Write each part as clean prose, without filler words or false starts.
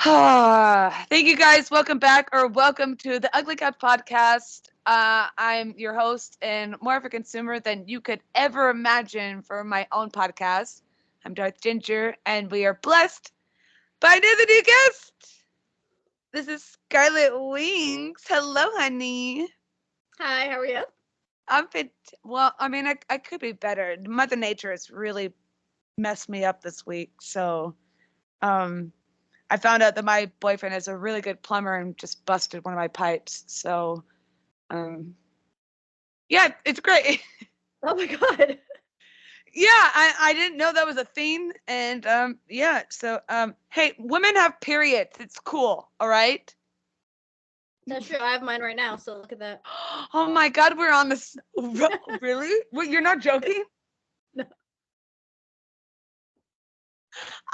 Thank you guys. Welcome back or welcome to the Ugly Couch podcast. I'm your host and more of a consumer than you could ever imagine for my own podcast. I'm Darth Ginger and we are blessed by another new guest. This is Scarletswings. Hello, honey. Hi, how are you? I'm fit. Well, I mean, I could be better. Mother Nature has really messed me up this week. So, um, I found out that my boyfriend is a really good plumber and just busted one of my pipes. So, um, yeah, it's great. Oh my god. Yeah, I didn't know that was a thing. And yeah, so hey, women have periods. It's cool. All right. That's true. I have mine right now, so look at that. Oh my God, we're on this. Really? What, you're not joking? No.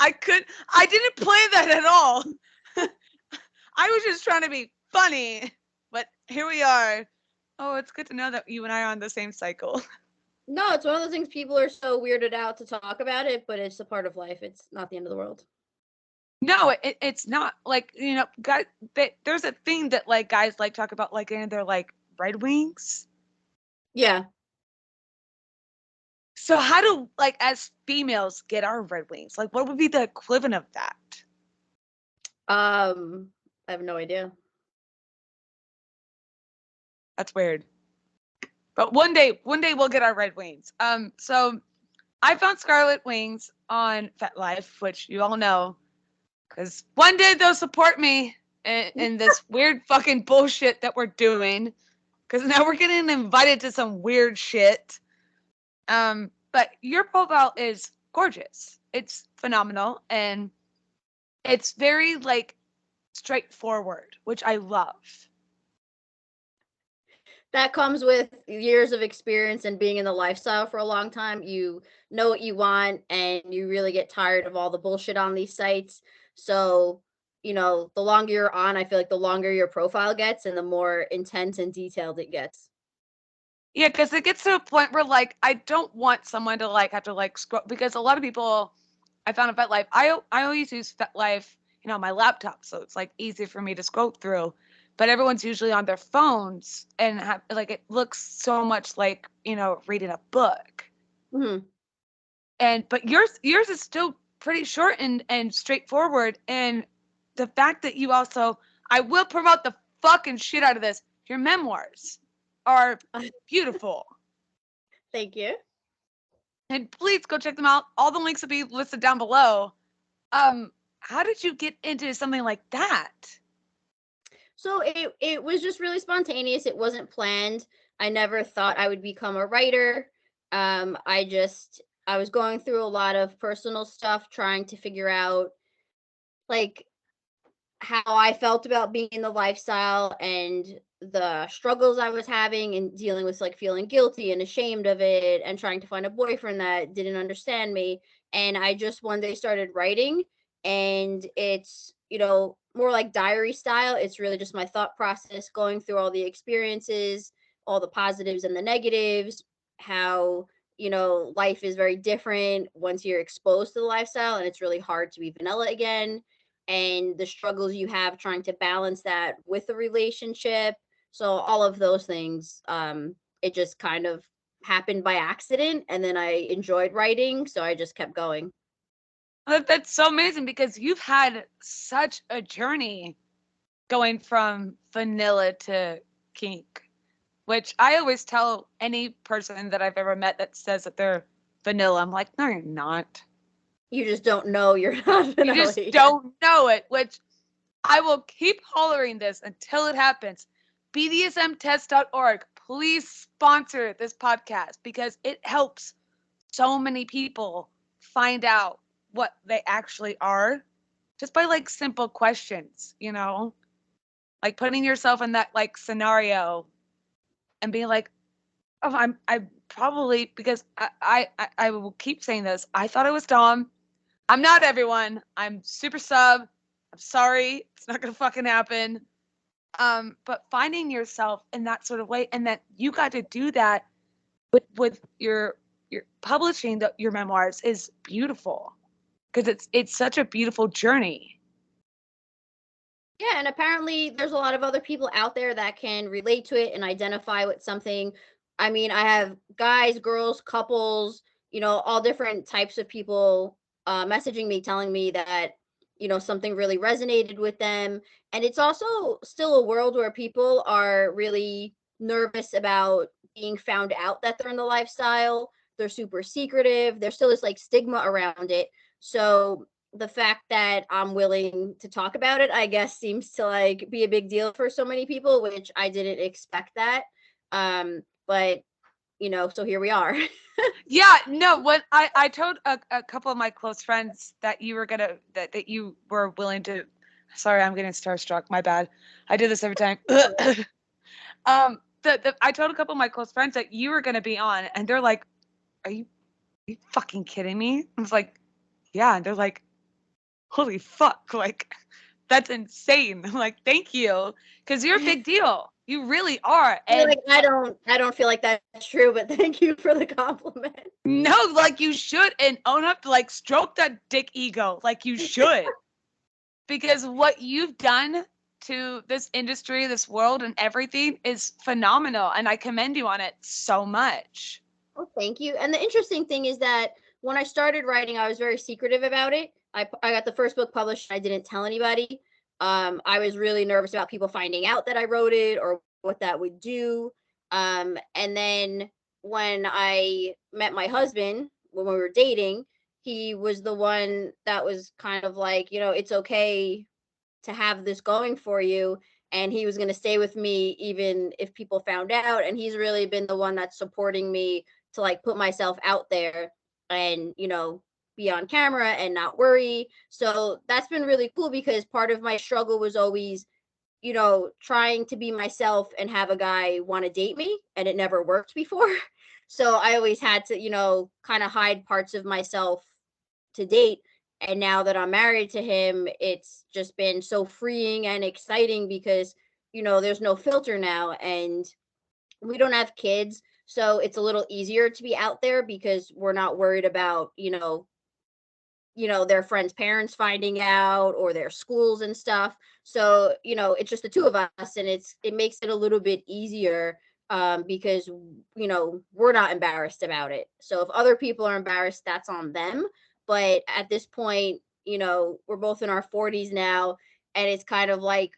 I didn't plan that at all. I was just trying to be funny, but here we are. Oh, it's good to know that you and I are on the same cycle. No, it's one of those things people are so weirded out to talk about it, but it's a part of life. It's not the end of the world. No, it's not like, guys, there's a thing that like guys like talk about like in their like Red Wings. Yeah. So how do like as females get our Red Wings? Like what would be the equivalent of that? I have no idea. That's weird. But one day we'll get our Red Wings. So I found Scarlet Wings on FetLife, which you all know, because one day they'll support me in this weird fucking bullshit that we're doing. Because now we're getting invited to some weird shit. But your profile is gorgeous. It's phenomenal, and it's very like straightforward, which I love. That comes with years of experience and being in the lifestyle for a long time. You know what you want and you really get tired of all the bullshit on these sites. So, the longer you're on, I feel like the longer your profile gets and the more intense and detailed it gets. Yeah, because it gets to a point where like I don't want someone to like have to like scroll because a lot of people I found on FetLife. I always use FetLife, on my laptop, so it's like easy for me to scroll through. But everyone's usually on their phones and like it looks so much like reading a book. Hmm. And but yours is still pretty short and straightforward. And the fact that you also I will promote the fucking shit out of this. Your memoirs are beautiful. Thank you. And please go check them out. All the links will be listed down below. How did you get into something like that? So it was just really spontaneous. It wasn't planned. I never thought I would become a writer. I was going through a lot of personal stuff trying to figure out like how I felt about being in the lifestyle and the struggles I was having and dealing with like feeling guilty and ashamed of it and trying to find a boyfriend that didn't understand me. And I just one day started writing, and it's, more like diary style. It's really just my thought process going through all the experiences, all the positives and the negatives, how, life is very different once you're exposed to the lifestyle and it's really hard to be vanilla again, and the struggles you have trying to balance that with the relationship. So all of those things, it just kind of happened by accident, and then I enjoyed writing, so I just kept going. That's so amazing because you've had such a journey going from vanilla to kink, which I always tell any person that I've ever met that says that they're vanilla. I'm like, no, you're not. You just don't know you're not You vanilla just yet. don't know it, which I will keep hollering this until it happens. BDSMtest.org, please sponsor this podcast because it helps so many people find out what they actually are just by like simple questions, like putting yourself in that like scenario and being like, oh, I probably because I will keep saying this. I thought I was Dom. I'm not everyone. I'm super sub. I'm sorry. It's not gonna fucking happen. But finding yourself in that sort of way, and that you got to do that with your publishing your memoirs is beautiful because it's such a beautiful journey. Yeah, and apparently there's a lot of other people out there that can relate to it and identify with something. I mean, I have guys, girls, couples, all different types of people messaging me telling me that, something really resonated with them. And it's also still a world where people are really nervous about being found out that they're in the lifestyle. They're super secretive. There's still this like stigma around it. So the fact that I'm willing to talk about it, I guess, seems to like be a big deal for so many people, which I didn't expect that. But so here we are. Yeah, no, when I told a couple of my close friends that you were gonna that you were willing to. Sorry, I'm getting starstruck. My bad. I do this every time. I told a couple of my close friends that you were gonna be on, and they're like, "Are you fucking kidding me?" I was like, "Yeah," and they're like, "Holy fuck!" Like, that's insane. I'm like, "Thank you," because you're a big deal. You really are, and I don't feel like that's true, but thank you for the compliment. no, like you should, and own up to like stroke that dick ego, like you should. Because what you've done to this industry, this world, and everything is phenomenal. And I commend you on it so much. Well, thank you. And the interesting thing is that when I started writing, I was very secretive about it. I got the first book published. I didn't tell anybody. I was really nervous about people finding out that I wrote it or what that would do. And then when I met my husband, when we were dating, he was the one that was kind of like, it's okay to have this going for you. And he was going to stay with me even if people found out. And he's really been the one that's supporting me to like put myself out there and, be on camera and not worry. So that's been really cool because part of my struggle was always, trying to be myself and have a guy want to date me. And it never worked before. So I always had to, kind of hide parts of myself to date. And now that I'm married to him, it's just been so freeing and exciting because, there's no filter now and we don't have kids. So it's a little easier to be out there because we're not worried about, their friends' parents finding out or their schools and stuff. So, it's just the two of us and it makes it a little bit easier because, we're not embarrassed about it. So if other people are embarrassed, that's on them. But at this point, we're both in our 40s now and it's kind of like,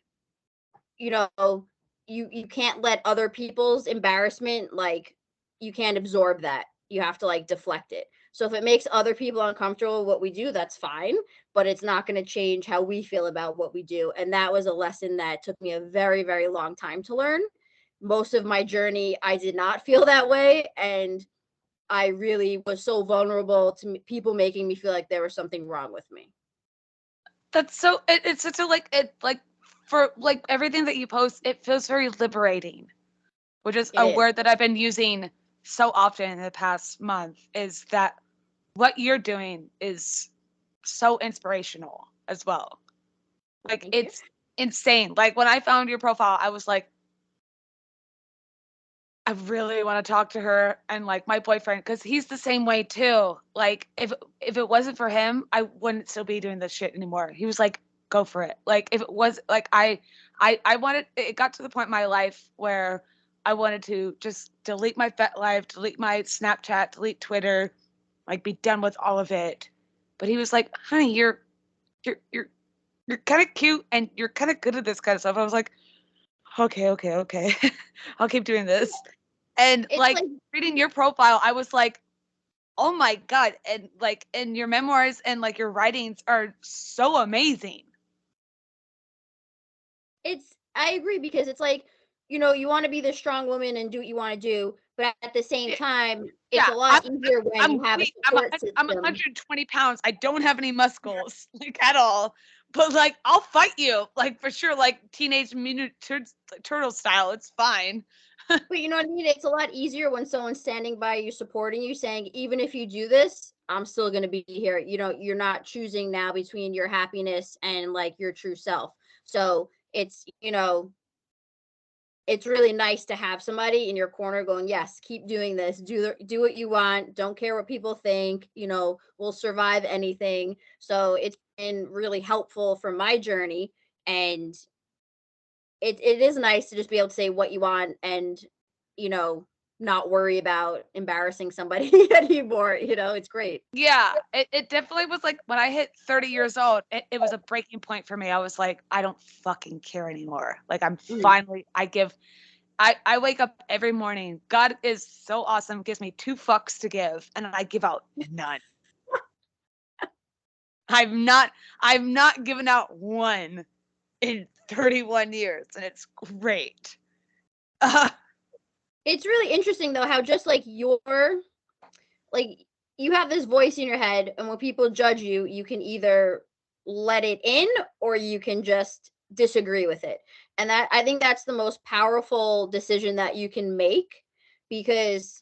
you know, you can't let other people's embarrassment, like, you can't absorb that. You have to like deflect it. So if it makes other people uncomfortable with what we do, that's fine, but it's not going to change how we feel about what we do. And that was a lesson that took me a very, very long time to learn. Most of my journey, I did not feel that way. And I really was so vulnerable to people making me feel like there was something wrong with me. That's so, it's such a like, for like everything that you post, it feels very liberating, which is It a is. word that I've been using so often in the past month, is that what you're doing is so inspirational as well. Like, Thank you. it's insane. Like, when I found your profile, I was like, I really want to talk to her, and like my boyfriend, because he's the same way too. Like, if it wasn't for him, I wouldn't still be doing this shit anymore. He was like, go for it. Like, if it was like I wanted, it got to the point in my life where I wanted to just delete my FetLife, delete my Snapchat, delete Twitter, like be done with all of it. But he was like, honey, you're you're you're kind of cute and you're kind of good at this kind of stuff. I was like, okay. I'll keep doing this. And It's like like reading your profile, I was like, oh my God. And like, and your memoirs and like your writings are so amazing. I agree because it's like, you want to be the strong woman and do what you want to do, but at the same Yeah. time, it's Yeah, a lot easier when I'm you have a weak. support I'm system. 120 pounds. I don't have any muscles, like at all. But like, I'll fight you, like for sure, like Teenage Mutant Turtle style. It's fine. But you know what I mean? It's a lot easier when someone's standing by you, supporting you, saying, even if you do this, I'm still going to be here. You're not choosing now between your happiness and like your true self. So it's really nice to have somebody in your corner going, yes, keep doing this, do what you want, don't care what people think, we'll survive anything. So it's been really helpful for my journey. And it is nice to just be able to say what you want and, you know, not worry about embarrassing somebody anymore. You know, it's great. Yeah, it definitely was like when I hit 30 years old, it was a breaking point for me. I was like, I don't fucking care anymore. Like I'm Mhm. finally, I wake up every morning. God is so awesome, gives me 2 fucks to give, and I give out none. I've not given out one in 31 years, and it's great. It's really interesting though how just like like you have this voice in your head, and when people judge you, you can either let it in or you can just disagree with it. And that, I think that's the most powerful decision that you can make, because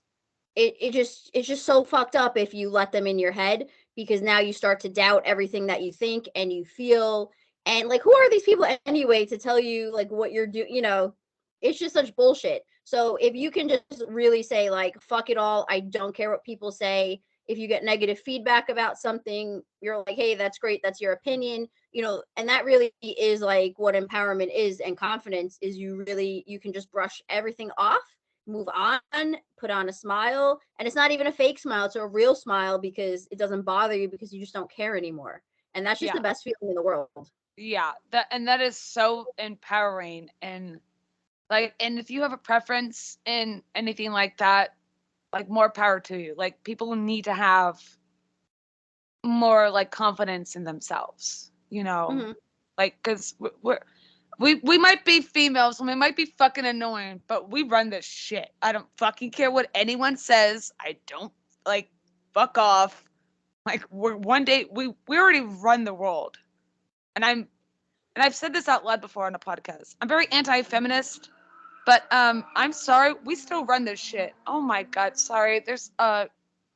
it's just so fucked up if you let them in your head, because now you start to doubt everything that you think and you feel. And like, who are these people anyway to tell you like what you're doing, you know? It's just such bullshit. So if you can just really say like fuck it all, I don't care what people say. If you get negative feedback about something, you're like, hey, that's great, that's your opinion, you know. And that really is like what empowerment is, and confidence is. You can just brush everything off, move on, put on a smile. And it's not even a fake smile, it's a real smile, because it doesn't bother you, because you just don't care anymore. And that's just Yeah, the best feeling in the world. yeah, that is so empowering. And like, and if you have a preference in anything like that, like more power to you. Like people need to have more like confidence in themselves, you know, Mm-hmm. like because we might be females and we might be fucking annoying, but we run this shit. I don't fucking care what anyone says. I don't like fuck off. Like we're one day we already run the world, and I've said this out loud before on a podcast. I'm very anti-feminist, but I'm sorry, we still run this shit. Oh my god, sorry. There's a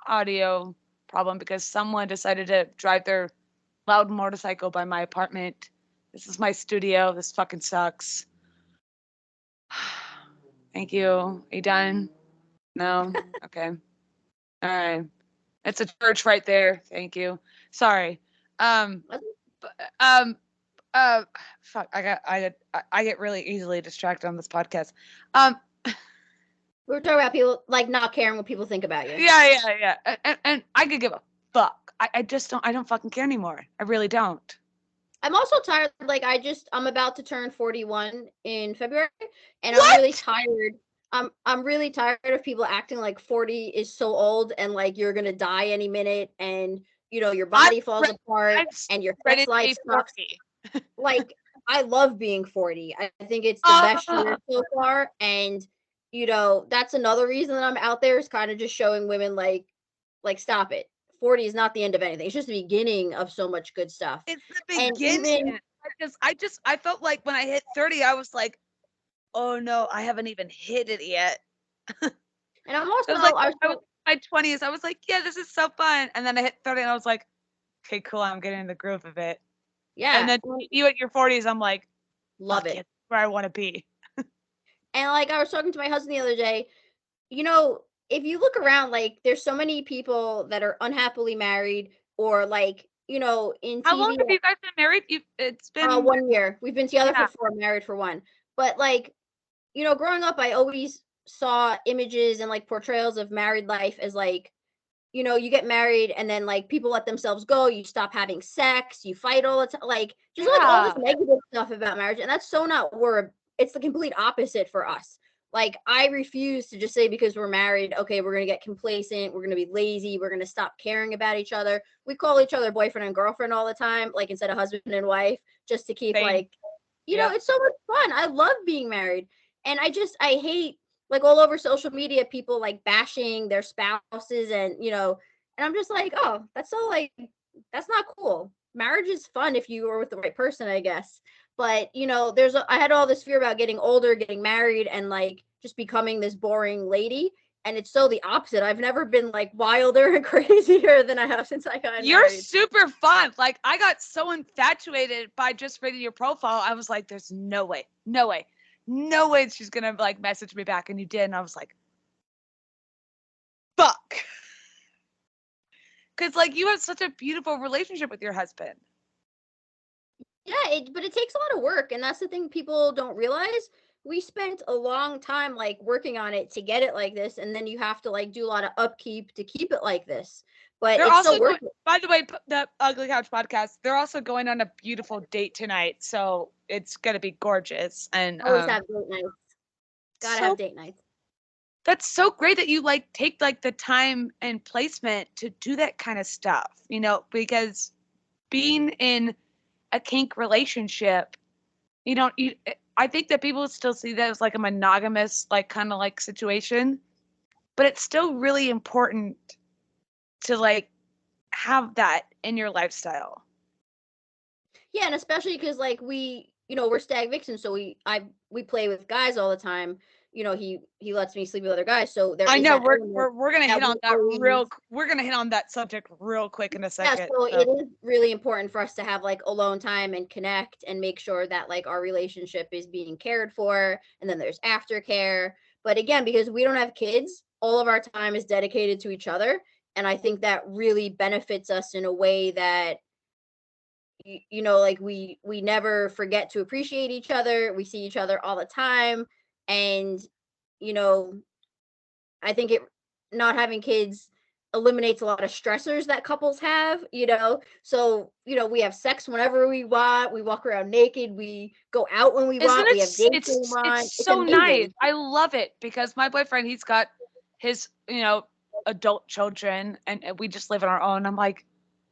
audio problem because someone decided to drive their loud motorcycle by my apartment. This is my studio. This fucking sucks. Thank you. Are you done? No? Okay. All right. It's a church right there. Thank you. Sorry. Um, um, fuck. I get really easily distracted on this podcast. Um, We're talking about people like not caring what people think about you. yeah. And I could give a fuck. I just don't. I don't fucking care anymore. I really don't. I'm also tired. Like I'm about to turn 41 in February, and I'm really What? tired. I'm really tired of people acting like 40 is so old, and like you're gonna die any minute, and you know your I'm body falls re- apart I'm and your ready sex to life be sucks. 40. Like, I love being 40. I think it's the best year Uh, so far. And you know, that's another reason that I'm out there, is kind of just showing women like stop it. 40 is not the end of anything. It's just the beginning of so much good stuff. it's the And beginning. even I felt like when I hit 30, I was like, oh no, I haven't even hit it yet. and I'm It also was like I was I was in my 20s. I was like, yeah, this is so fun. And then I hit 30 and I was like, okay, cool, I'm getting in the groove of it. And yeah, then you at your 40s, I'm like, love fuck it. yeah, where I want to be. And like I was talking to my husband the other day, you know, if you look around, like there's so many people that are unhappily married, or like, you know, in How long TV. have you guys been married? It's been, 1 year. We've been together for yeah. 4, married for 1. But like, you know, growing up, I always saw images and like portrayals of married life as like, you know, you get married and then like people let themselves go, you stop having sex, you fight all the time, like just like all this Yeah. negative stuff about marriage. And that's so not we're it's the complete opposite for us. Like I refuse to just say because we're married, okay, we're gonna get complacent, we're gonna be lazy, we're gonna stop caring about each other. We call each other boyfriend and girlfriend all the time, like instead of husband and wife, just to keep Same. like, you know, Yep. it's so much fun. I love being married. And I hate like all over social media people like bashing their spouses, and you know, and I'm just like, oh, that's so like that's not cool. Marriage is fun if you are with the right person, I guess. But you know, I had all this fear about getting older, getting married, and like just becoming this boring lady. And it's so the opposite. I've never been like wilder and crazier than I have since I got You're married. super fun. Like I got so infatuated by just reading your profile. I was like, there's no way, no way, no way she's gonna like message me back. And you did. And I was like, fuck. Cause like you have such a beautiful relationship with your husband. Yeah, but it takes a lot of work, and that's the thing people don't realize. We spent a long time like working on it to get it like this, and then you have to like do a lot of upkeep to keep it like this. But They're it's also so worth going, it. by the way, the Ugly Couch podcast, they're also going on a beautiful date tonight, so it's gonna be gorgeous. And Always have date nights. Gotta have so date nights. that's so great that you like take like the time and placement to do that kind of stuff, you know, because being in a kink relationship, you don't you I think that people still see that as like a monogamous like kind of like situation, but it's still really important to like have that in your lifestyle. Yeah, and especially because like we're Stag Victims, so we play with guys all the time. He lets me sleep with other guys, so there I is know that element we're gonna that hit on we that always. we're gonna hit on that subject real quick in a Yeah, second. so So it is really important for us to have like alone time and connect and make sure that like our relationship is being cared for, and then there's aftercare. But again, because we don't have kids, all of our time is dedicated to each other, and I think that really benefits us in a way that like we never forget to appreciate each other. We see each other all the time, and you know I think it not having kids eliminates a lot of stressors that couples have. So, we have sex whenever we want, we walk around naked, we go out when we isn't want, it we have dates when we it's want. It's so nice. amazing. I love it because my boyfriend, he's got his, adult children and we just live on our own. I'm like,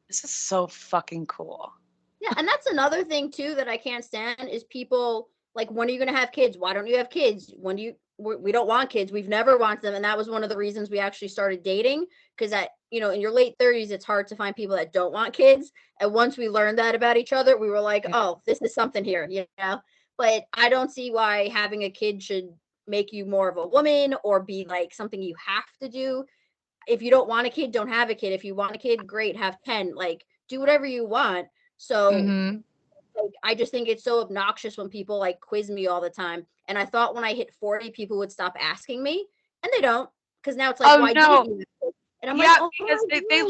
this is so fucking cool. Yeah, and that's another thing too that I can't stand is people like, when are you going to have kids? Why don't you have kids? When do you? We don't want kids. We've never wanted them, and that was one of the reasons we actually started dating. Because in your late 30s, it's hard to find people that don't want kids. And once we learned that about each other, we were like, Yeah. oh, this is something here. But I don't see why having a kid should make you more of a woman or be like something you have to do. If you don't want a kid, don't have a kid. If you want a kid, great, have 10. Like, do whatever you want. So Mm-hmm. like, I just think it's so obnoxious when people like quiz me all the time. And I thought when I hit 40, people would stop asking me, and they don't, because now it's like, Oh why no. didn't you? And I'm like, Yeah, oh because my they God.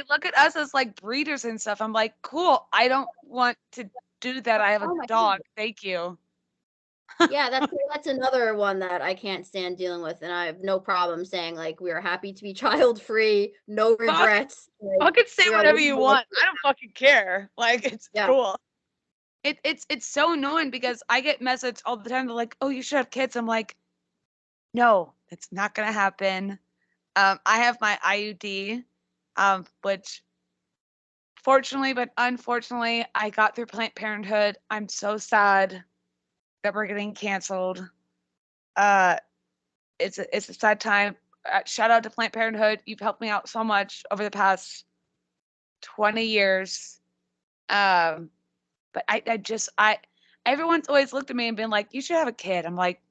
look at us as like breeders and stuff. I'm like, cool. I don't want to do that. I have a Oh my dog. God. Thank you. Yeah, that's another one that I can't stand dealing with, and I have no problem saying like we are happy to be child free, no Fuck, regrets. Like fucking say we are whatever living you the life. want. I don't fucking care. Like it's Yeah. cool. It's so annoying because I get messages all the time. They're like, "Oh, you should have kids." I'm like, "No, it's not gonna happen." I have my IUD, which fortunately but unfortunately I got through Planned Parenthood. I'm so sad that we're getting canceled. Uh, it's a sad time. Shout out to Planned Parenthood. You've helped me out so much over the past 20 years. Um, but I everyone's always looked at me and been like, "You should have a kid." I'm like,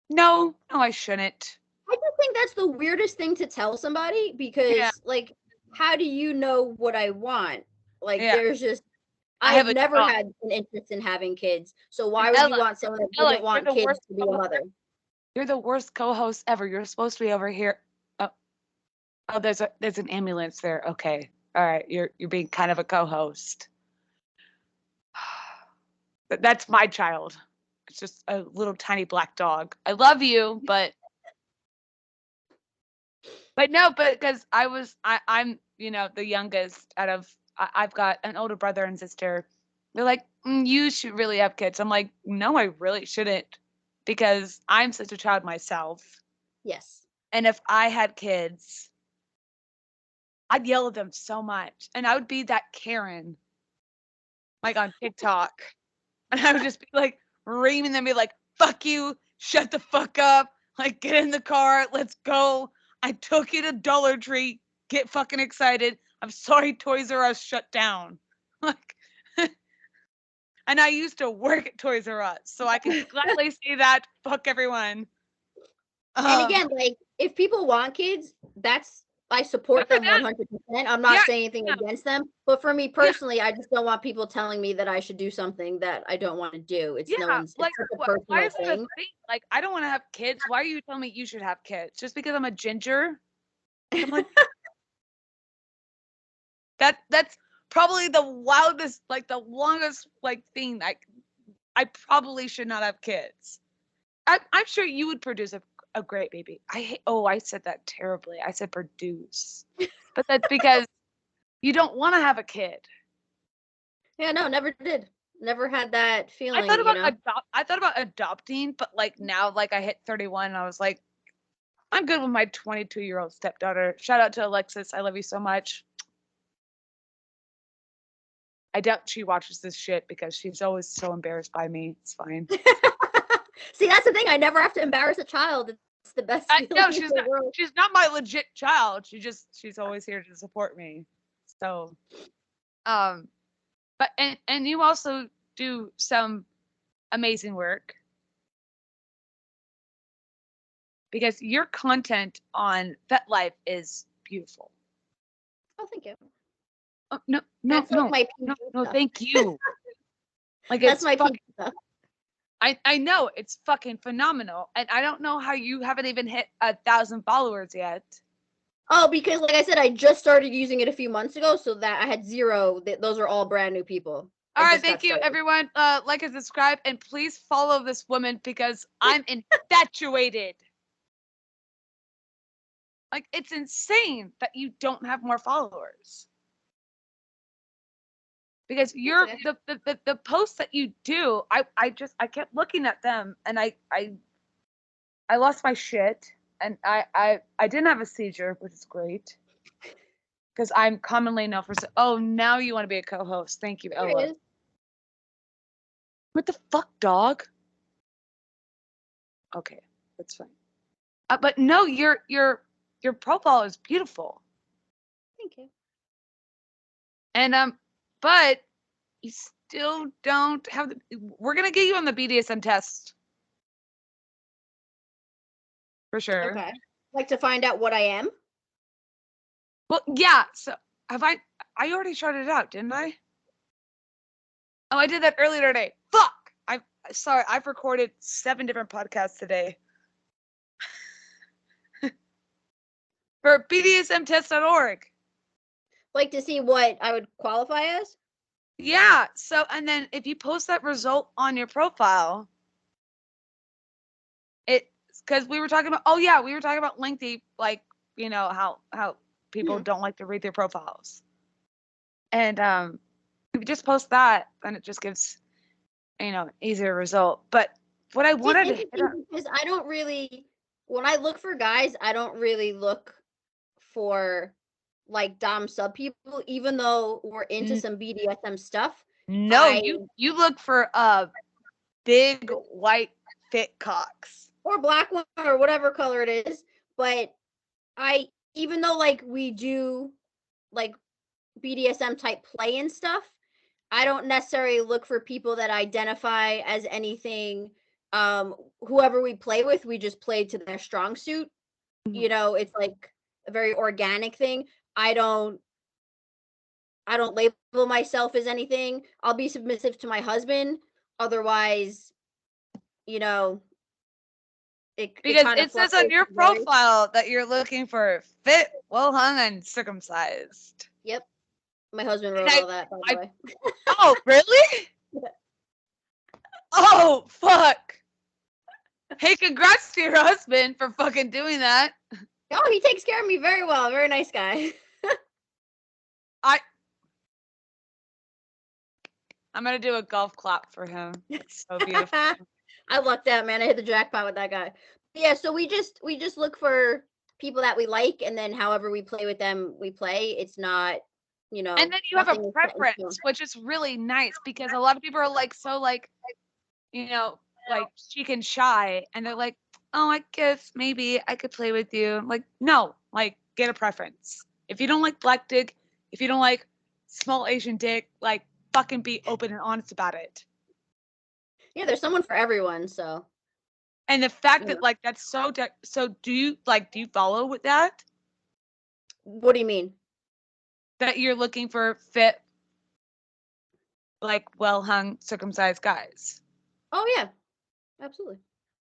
"No, no, I shouldn't." I just think that's the weirdest thing to tell somebody Yeah, because like, how do you know what I want? Like, yeah. there's just I have I've a never dog. had an interest in having kids. So And why would you want someone that Ella, didn't want kids to be a mother? you're the worst co-host ever. You're supposed to be over here. Oh, oh, there's an ambulance there. Okay, all right. You're being kind of a co-host. That's my child. It's just a little tiny black dog. I love you, but no, but because I'm the youngest out of I've got an older brother and sister. They're like, you should really have kids. I'm like, no, I really shouldn't because I'm such a child myself. Yes. And if I had kids, I'd yell at them so much, and I would be that Karen like on TikTok, and I would just be like reaming them, be like, "Fuck you, shut the fuck up, like get in the car, let's go. I took you to Dollar Tree, get fucking excited. I'm sorry, Toys R Us shut down." Like, and I used to work at Toys R Us, so I can gladly say that. Fuck everyone. And Um, again, like if people want kids, I good support for them them. 100%. I'm Yeah, not saying anything yeah, against them, but for me yeah, personally, I just don't want people telling me that I should do something that I don't want to do. It's no yeah. one's it's Like, such a why personal is that a thing. thing? Like, I don't want to have kids. Why are you telling me you should have kids just because I'm a ginger? I'm like, that's probably the wildest, like the longest, like thing. I probably should not have kids. I'm sure you would produce a great baby. I said that terribly. I said produce, but that's because you don't want to have a kid. Yeah, no, never did. Never had that feeling, I thought about adopting, but like now, like I hit 31, and I was like, I'm good with my 22-year-old stepdaughter. Shout out to Alexis. I love you so much. I doubt she watches this shit because she's always so embarrassed by me. It's fine. See, that's the thing. I never have to embarrass a child. It's the best feeling No, in the world. she's not my legit child. She's always here to support me. So, but and you also do some amazing work because your content on FetLife is beautiful. Oh, thank you. Oh, no, That's like my PG no, stuff. thank you. Like That's it's my PG stuff. I know it's fucking phenomenal, and I don't know how you haven't even hit 1,000 followers yet. Oh, because like I said, I just started using it a few months ago, so that I had 0. Those are all brand new people. All right, thank you, everyone. Like and subscribe, and please follow this woman because I'm infatuated. Like, it's insane that you don't have more followers. Because you're the posts that you do, I kept looking at them, and I lost my shit, and I didn't have a seizure, which is great. Because I'm commonly known for now you want to be a co-host. Thank you, Ella. What the fuck, dog? Okay, that's fine. But no, your profile is beautiful. Thank you. And but you still don't have we're gonna get you on the BDSM test. For sure. Okay. Like to find out what I am? Well, yeah. So have I already shouted it out, didn't I? Oh, I did that earlier today. Fuck! Sorry, I've recorded 7 different podcasts today. For BDSMtest.org. Like to see what I would qualify as? Yeah. So, and then if you post that result on your profile, because we were talking about lengthy, like, you know, how people don't like to read their profiles. And if you just post that, then it just gives, you know, an easier result. But what I wanted to hit on, because I don't really, when I look for guys, I don't really look for like dom sub people, even though we're into some BDSM stuff. No, you look for big white fit cocks or black one or whatever color it is. But even though like we do like BDSM type play and stuff, I don't necessarily look for people that identify as anything. Whoever we play with, we just play to their strong suit. You know, it's like a very organic thing. I don't label myself as anything. I'll be submissive to my husband. Otherwise, you know, because it says on your profile that you're looking for fit, well hung, and circumcised. Yep. My husband wrote all that, by the way. Oh, really? Oh, fuck. Hey, congrats to your husband for fucking doing that. Oh, he takes care of me very well. Very nice guy. I'm gonna do a golf clap for him. It's so beautiful. I lucked out, man. I hit the jackpot with that guy. Yeah, so we just look for people that we like, and then however we play with them, we play. It's not, you know. And then you have a preference, which is really nice because a lot of people are like so like, you know, like chic and shy, and they're like, oh, I guess maybe I could play with you. I'm like, no, like get a preference. If you don't like black dick, if you don't like small Asian dick, like fucking be open and honest about it. Yeah, there's someone for everyone, so. And the fact that like that's so do you follow with that? What do you mean? That you're looking for fit, like well hung, circumcised guys. Oh yeah, absolutely.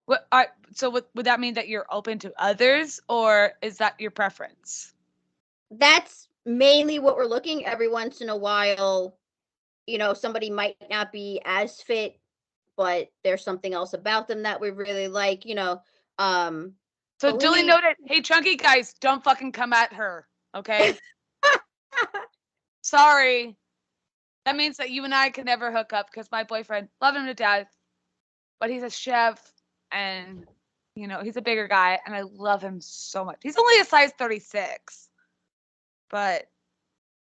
Would that mean that you're open to others, or is that your preference? That's mainly what we're looking. Every once in a while, somebody might not be as fit, but there's something else about them that we really like, So but we duly need noted. Hey, chunky guys, don't fucking come at her. Okay. Sorry. That means that you and I can never hook up because my boyfriend, love him to death, but he's a chef and, he's a bigger guy and I love him so much. He's only a size 36, but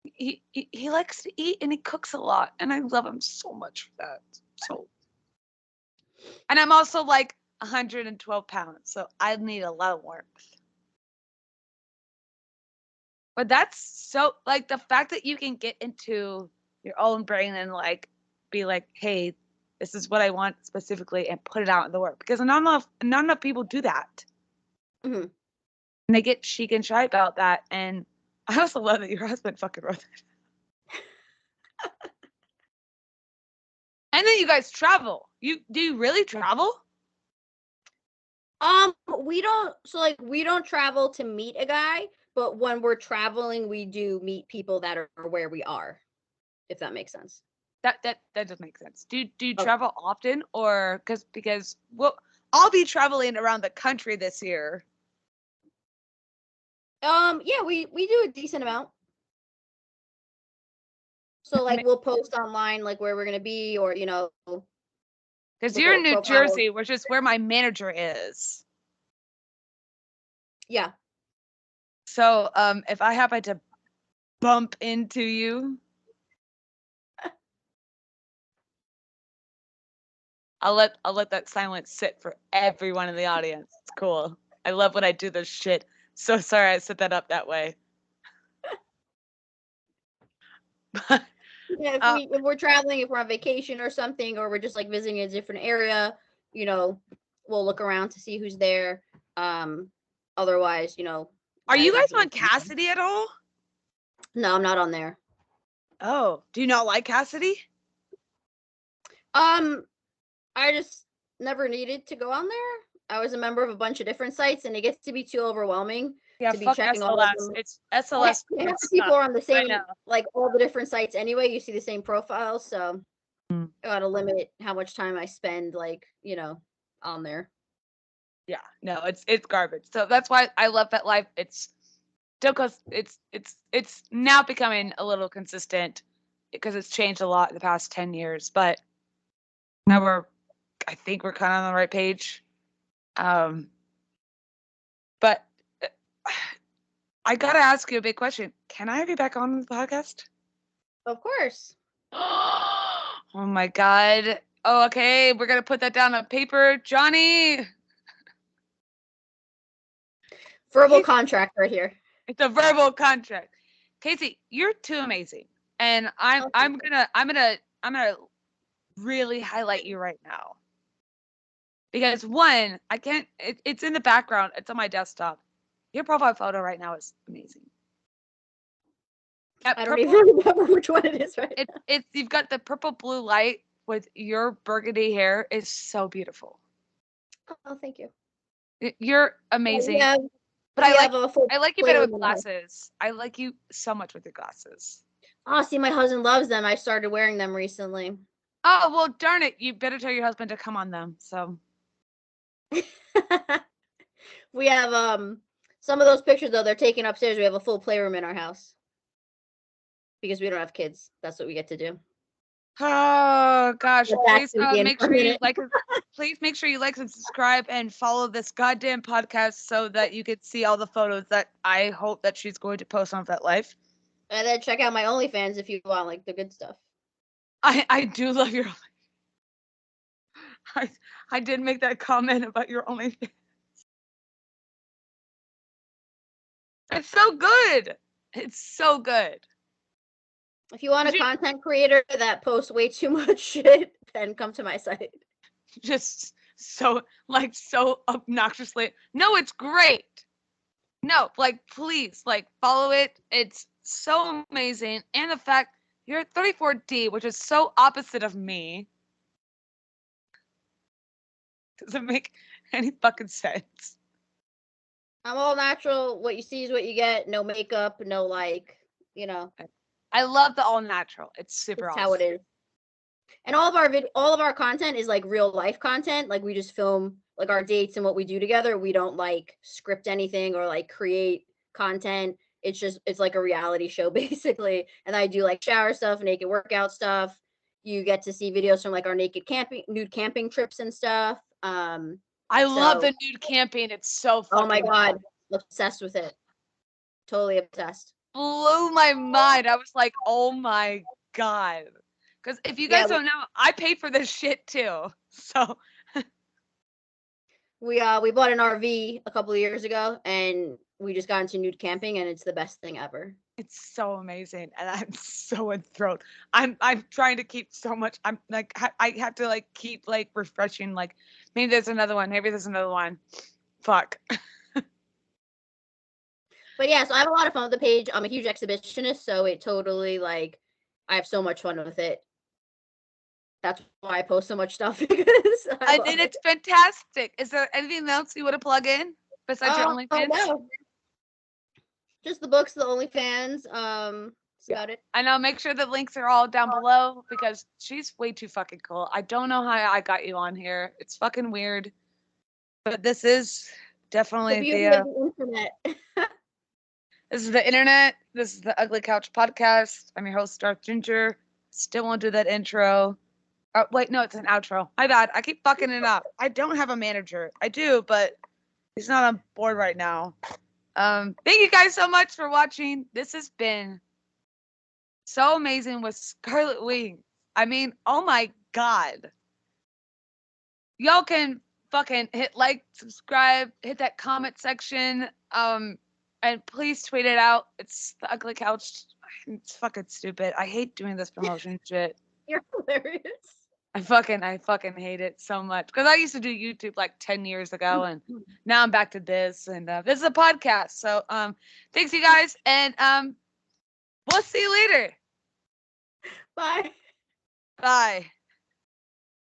he likes to eat and he cooks a lot and I love him so much for that. So, and I'm also like 112 pounds, so I need a lot of warmth. But that's so, like, the fact that you can get into your own brain and like be like, hey, this is what I want specifically and put it out in the world, because not enough people do that. Mm-hmm. And they get chic and shy about that. And I also love that your husband fucking wrote that. And then you guys travel. Do you really travel? We don't travel to meet a guy, but when we're traveling, we do meet people that are where we are, if that makes sense. That does make sense. Do you Okay. travel often, or because I'll be traveling around the country this year. Yeah, we do a decent amount. So like we'll post online like where we're gonna be, or because you're in New Jersey, which is where my manager is. Yeah. So if I happen to bump into you, I'll let that silence sit for everyone in the audience. It's cool. I love when I do this shit. So sorry I set that up that way. Yeah, if we're traveling, if we're on vacation or something, or we're just like visiting a different area, we'll look around to see who's there. Otherwise, Are you guys on Cassidy at all? No, I'm not on there. Oh, do you not like Cassidy? I just never needed to go on there. I was a member of a bunch of different sites, and it gets to be too overwhelming to be checking all of them. It's SLS. People are on the same, like all the different sites anyway. You see the same profiles, so I gotta limit how much time I spend, like on there. Yeah, no, it's garbage. So that's why I love FetLife. It's still because it's now becoming a little consistent because it's changed a lot in the past 10 years. But now I think we're kind of on the right page. But I gotta ask you a big question. Can I have you back on the podcast? Of course. Oh my God. Oh, okay. We're gonna put that down on paper, Johnny. Verbal contract right here. It's a verbal contract. Casey, you're too amazing, and I'm gonna really highlight you right now, because one, I can't. It's in the background. It's on my desktop. Your profile photo right now is amazing. I don't even remember which one it is right now. It's you've got the purple blue light with your burgundy hair is so beautiful. Oh, thank you. You're amazing. Yeah, but I like you better with glasses. I like you so much with your glasses. Oh, see, my husband loves them. I started wearing them recently. Oh, well, darn it. You better tell your husband to come on them. So we have some of those pictures though, they're taken upstairs. We have a full playroom in our house because we don't have kids. That's what we get to do. Oh gosh! Please make sure you like. Please make sure you like and subscribe and follow this goddamn podcast so that you can see all the photos that I hope that she's going to post on FetLife. And then check out my OnlyFans if you want like the good stuff. I do love your. I did make that comment about your OnlyFans. It's so good. It's so good. If you want a content creator that posts way too much shit, then come to my site. Just so obnoxiously. No, it's great. No, like please, like follow it. It's so amazing. And the fact you're 34D, which is so opposite of me. Doesn't make any fucking sense. I'm all natural. What you see is what you get. No makeup, no like, you know, I love the all natural. It's super it's awesome. how it is. And all of our content is like real life content. Like we just film like our dates and what we do together. We don't like script anything or like create content. It's like a reality show basically. And I do like shower stuff, naked workout stuff. You get to see videos from like our nude camping trips and stuff. I love the nude camping. It's so fucking Oh my god, fun. obsessed with it. Totally obsessed. Blew my mind. I was like, oh my god. Because if you guys don't know, I paid for this shit too. So we bought an RV a couple of years ago and we just got into nude camping and it's the best thing ever. it's so amazing and I'm so enthralled. I'm trying to keep so much. I'm like I have to like keep like refreshing. Like maybe there's another one. Maybe there's another one. Fuck. But yeah, so I have a lot of fun with the page. I'm a huge exhibitionist, so it totally like I have so much fun with it. That's why I post so much stuff because I think it's fantastic. Is there anything else you want to plug in besides your OnlyFans? No. Just the books, the OnlyFans. That's about it. I know. Make sure the links are all down below because she's way too fucking cool. I don't know how I got you on here. It's fucking weird, but this is definitely the beauty of the internet. This is the internet. This is the Ugly Couch podcast. I'm your host, Darth Ginger. Still won't do that intro. Oh, wait, no, it's an outro. My bad. I keep fucking it up. I don't have a manager. I do, but he's not on board right now. Thank you guys so much for watching. This has been so amazing with Scarletswings. I mean, oh my god. Y'all can fucking hit like, subscribe, hit that comment section. And please tweet it out. It's the Ugly Couch. It's fucking stupid. I hate doing this promotion shit. You're hilarious. I fucking hate it so much. Because I used to do YouTube like 10 years ago and now I'm back to this. And this is a podcast. So thanks you guys. And we'll see you later. Bye. Bye.